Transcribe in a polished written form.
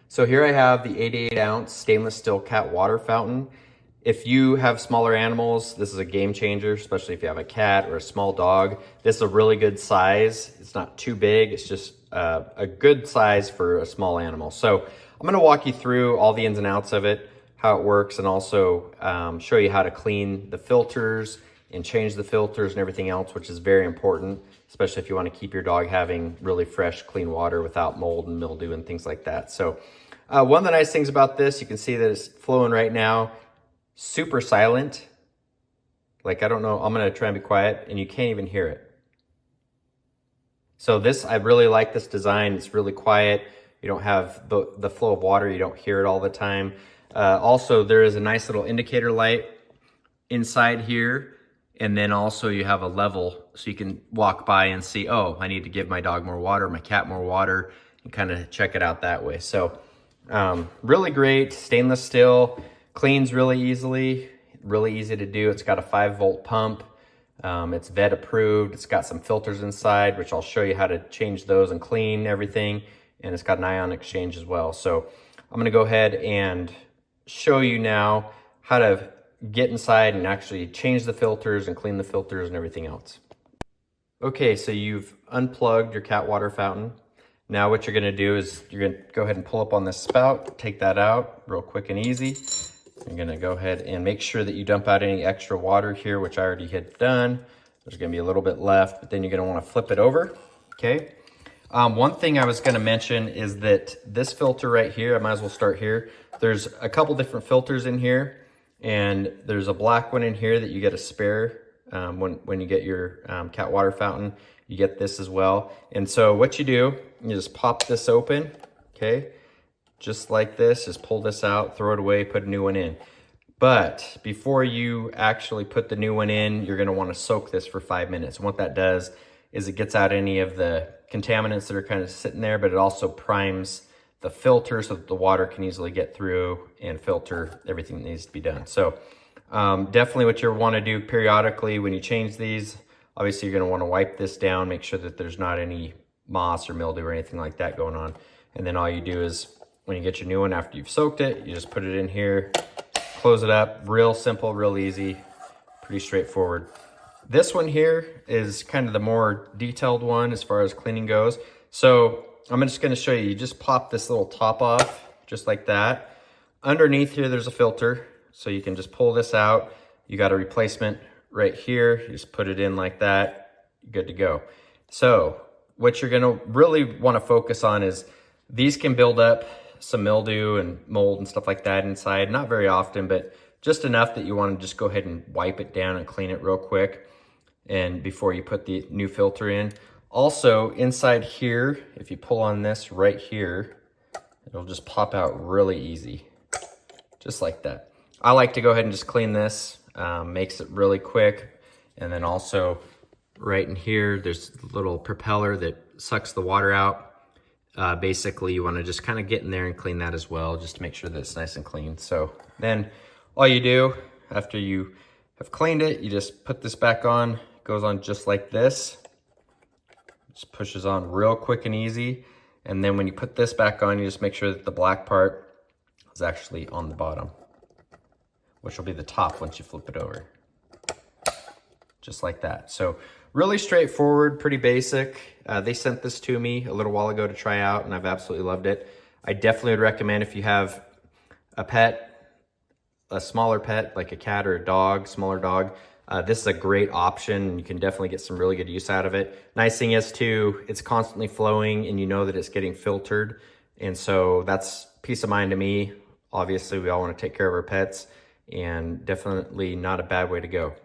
So here I have the 88 ounce stainless steel cat water fountain. If you have smaller animals, this is a game changer, especially if you have a cat or a small dog. This is a really good size. It's not too big. It's just a good size for a small animal. So I'm gonna walk you through all the ins and outs of it, how it works, and also show you how to clean the filters and change the filters and everything else, which is very important, especially if you want to keep your dog having really fresh, clean water without mold and mildew and things like that. So one of the nice things about this, you can see that it's flowing right now, super silent. Like, I don't know, I'm gonna try and be quiet and you can't even hear it. So this, I really like this design. It's really quiet. You don't have the flow of water. You don't hear it all the time. Also, there is a nice little indicator light inside here. And then also you have a level so you can walk by and see, oh, I need to give my dog more water, my cat more water, and kind of check it out that way. So really great, stainless steel, cleans really easily, really easy to do. It's got a 5-volt pump. It's vet approved. It's got some filters inside, which I'll show you how to change those and clean everything. And it's got an ion exchange as well. So I'm gonna go ahead and show you now how to get inside and actually change the filters and clean the filters and everything else. Okay, so you've unplugged your cat water fountain. Now what you're gonna do is you're gonna go ahead and pull up on this spout, take that out real quick and easy. You're gonna go ahead and make sure that you dump out any extra water here, which I already had done. There's gonna be a little bit left, but then you're gonna wanna flip it over, okay? One thing I was gonna mention is that this filter right here, I might as well start here. There's a couple different filters in here, and there's a black one in here that you get a spare when you get your cat water fountain. You get this as well. And so what you do, you just pop this open, okay? Just like this, just pull this out, throw it away, put a new one in. But before you actually put the new one in, you're gonna wanna soak this for 5 minutes. And what that does is it gets out any of the contaminants that are kind of sitting there, but it also primes the filter so that the water can easily get through and filter everything that needs to be done. So definitely what you want to do periodically when you change these, obviously you're going to want to wipe this down, make sure that there's not any moss or mildew or anything like that going on. And then all you do is when you get your new one after you've soaked it, you just put it in here, close it up, real simple, real easy, pretty straightforward. This one here is kind of the more detailed one as far as cleaning goes. So I'm just gonna show you, you just pop this little top off, just like that. Underneath here, there's a filter, so you can just pull this out. You got a replacement right here. You just put it in like that, good to go. So what you're gonna really wanna focus on is these can build up some mildew and mold and stuff like that inside. Not very often, but just enough that you wanna just go ahead and wipe it down and clean it real quick and before you put the new filter in. Also, inside here, if you pull on this right here, it'll just pop out really easy, just like that. I like to go ahead and just clean this, makes it really quick. And then also right in here, there's a little propeller that sucks the water out. Basically, you wanna just kind of get in there and clean that as well, just to make sure that it's nice and clean. So then all you do after you have cleaned it, you just put this back on, it goes on just like this. Just pushes on real quick and easy. And then when you put this back on, you just make sure that the black part is actually on the bottom, which will be the top once you flip it over. Just like that. So really straightforward, pretty basic. They sent this to me a little while ago to try out and I've absolutely loved it. I definitely would recommend if you have a pet, a smaller pet like a cat or a dog, smaller dog, this is a great option. You can definitely get some really good use out of it. Nice thing is too, it's constantly flowing and you know that it's getting filtered. And so that's peace of mind to me. Obviously we all want to take care of our pets and definitely not a bad way to go.